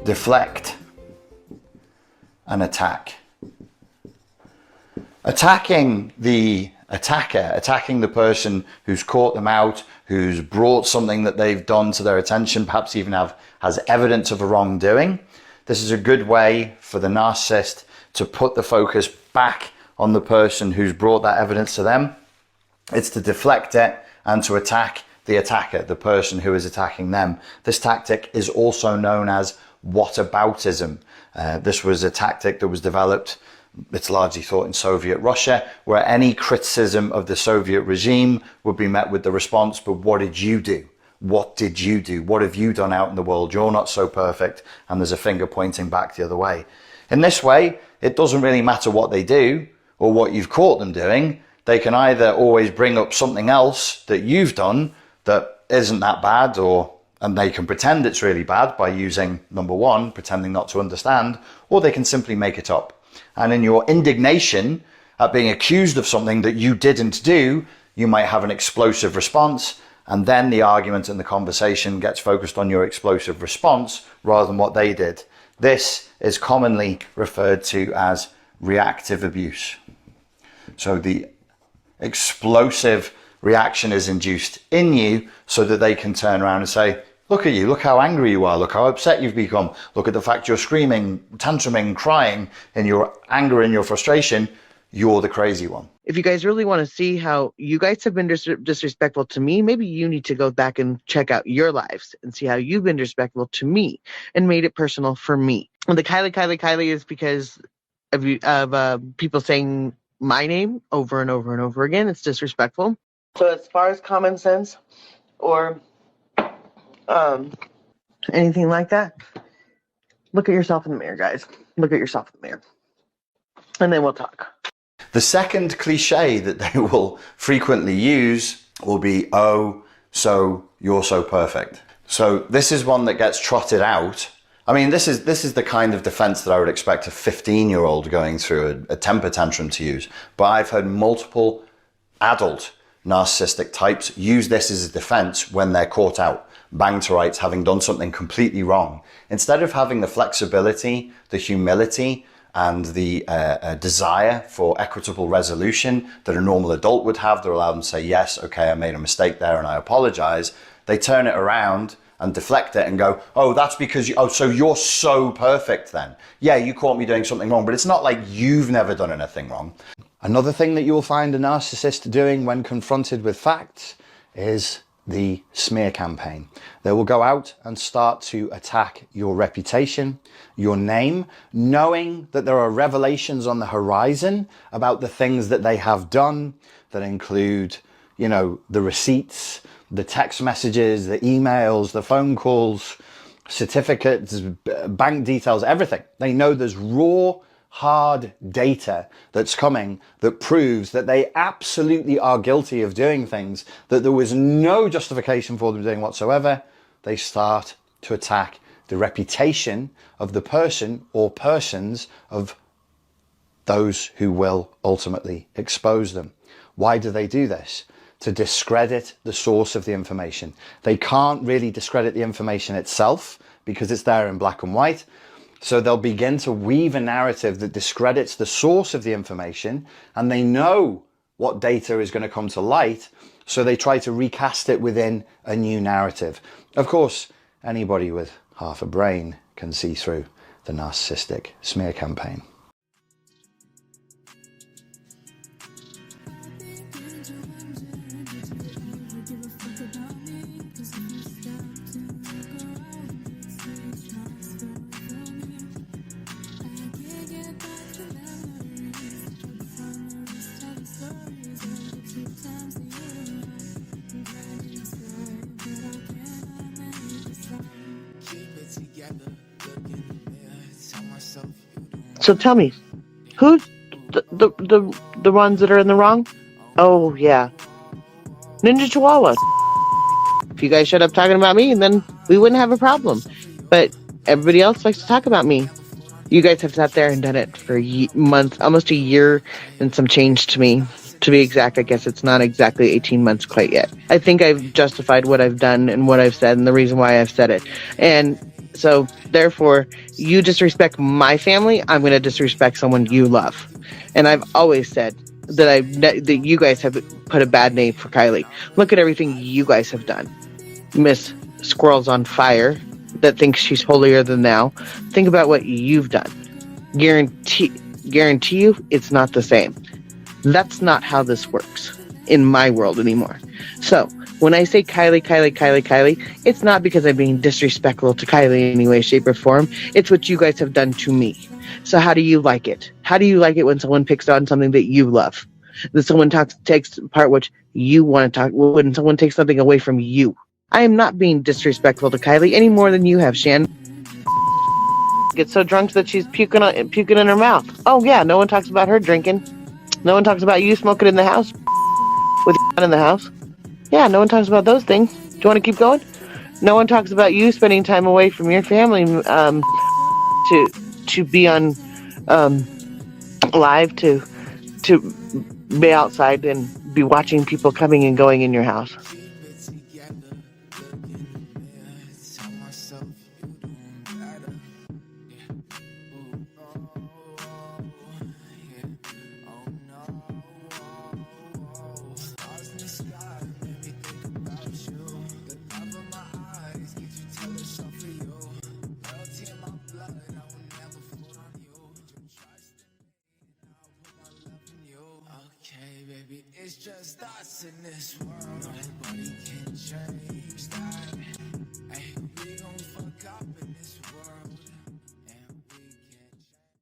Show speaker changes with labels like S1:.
S1: deflect and attack. Attacking the attacker, attacking the person who's caught them out, who's brought something that they've done to their attention, perhaps even has evidence of a wrongdoing. This is a good way for the narcissist to put the focus back on the person who's brought that evidence to them. It's to deflect it and to attack the attacker, the person who is attacking them. This tactic is also known as whataboutism. This was a tactic that was developed, it's largely thought, in Soviet Russia, where any criticism of the Soviet regime would be met with the response, but what did you do? What did you do? What have you done out in the world? You're not so perfect. And there's a finger pointing back the other way. In this way, it doesn't really matter what they do or what you've caught them doing. They can either always bring up something else that you've done that isn't that bad, and they can pretend it's really bad by using, number one, pretending not to understand, or they can simply make it up. And in your indignation at being accused of something that you didn't do, you might have an explosive response, and then the argument and the conversation gets focused on your explosive response rather than what they did. This is commonly referred to as reactive abuse. So the explosive reaction is induced in you so that they can turn around and say, look at you, look how angry you are, look how upset you've become, look at the fact you're screaming, tantruming, crying in your anger and your frustration, you're the crazy one.
S2: If you guys really want to see how you guys have been disrespectful to me, maybe you need to go back and check out your lives and see how you've been disrespectful to me and made it personal for me. And the Kylie is because of people saying my name over and over and over again. It's disrespectful. So as far as common sense or anything like that, look at yourself in the mirror, guys. Look at yourself in the mirror. And then we'll talk.
S1: The second cliche that they will frequently use will be, oh, so you're so perfect. So this is one that gets trotted out. I mean, this is the kind of defense that I would expect a 15-year-old going through a temper tantrum to use. But I've heard multiple adult narcissistic types use this as a defense when they're caught out, banged to rights, having done something completely wrong. Instead of having the flexibility, the humility, and the desire for equitable resolution that a normal adult would have that allow them to say, yes, okay, I made a mistake there and I apologize, they turn it around and deflect it and go, oh, that's because so you're so perfect then. Yeah, you caught me doing something wrong, but it's not like you've never done anything wrong. Another thing that you'll find a narcissist doing when confronted with facts is the smear campaign. They will go out and start to attack your reputation, your name, knowing that there are revelations on the horizon about the things that they have done that include, the receipts, the text messages, the emails, the phone calls, certificates, bank details, everything. They know there's raw, hard data that's coming that proves that they absolutely are guilty of doing things that there was no justification for them doing whatsoever. They start to attack the reputation of the person or persons of those who will ultimately expose them. Why do they do this? To discredit the source of the information. They can't really discredit the information itself because it's there in black and white. So they'll begin to weave a narrative that discredits the source of the information, and they know what data is going to come to light, so they try to recast it within a new narrative. Of course, anybody with half a brain can see through the narcissistic smear campaign.
S2: So tell me, who's the ones that are in the wrong? Oh yeah, Ninja Chihuahuas. If you guys shut up talking about me, then we wouldn't have a problem. But everybody else likes to talk about me. You guys have sat there and done it for months, almost a year and some change to me. To be exact, I guess it's not exactly 18 months quite yet. I think I've justified what I've done and what I've said and the reason why I've said it. And So therefore, you disrespect my family, I'm going to disrespect someone you love. And I've always said that you guys have put a bad name for Kylie. Look at everything you guys have done. Miss Squirrel's on fire that thinks she's holier than thou. Think about what you've done. Guarantee you it's not the same. That's not how this works in my world anymore. So when I say Kylie, it's not because I'm being disrespectful to Kylie in any way, shape, or form. It's what you guys have done to me. So how do you like it? How do you like it when someone picks on something that you love? That someone takes part which you want to talk, when someone takes something away from you. I am not being disrespectful to Kylie any more than you have, Shan. Gets so drunk that she's puking in her mouth. Oh yeah, no one talks about her drinking. No one talks about you smoking in the house with your in the house. Yeah, no one talks about those things. Do you want to keep going? No one talks about you spending time away from your family to be on live to be outside and be watching people coming and going in your house.
S3: It's just us in this world. Nobody can change that. Hey, we gon' fuck up in this world.